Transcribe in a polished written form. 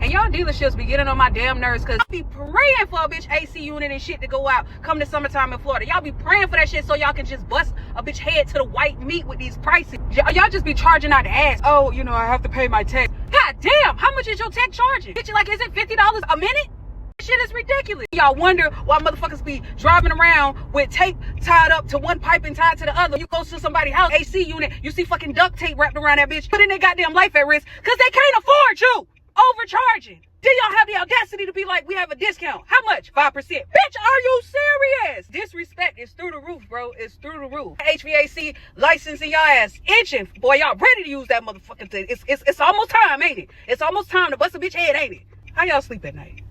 And y'all dealerships be getting on my damn nerves because I be praying for a bitch AC unit and shit to go out come the summertime in Florida. Y'all be praying for that shit so y'all can just bust a bitch head to the white meat with these prices. Y'all just be charging out the ass. Oh, you know, I have to pay my tech. God damn, how much is your tech charging? Bitch, like, is it $50 a minute? Shit is ridiculous. Y'all wonder why motherfuckers be driving around with tape tied up to one pipe and tied to the other. You go to somebody's house, AC unit, you see fucking duct tape wrapped around that bitch, putting their goddamn life at risk because they can't afford you. Overcharging. Then y'all have the audacity to be like, we have a discount. How much? 5%. Bitch, are you serious? Disrespect is through the roof, bro. It's through the roof. HVAC licensing y'all ass itching. Boy, y'all ready to use that motherfucking thing. It's almost time, ain't it? It's almost time to bust a bitch head, ain't it? How y'all sleep at night?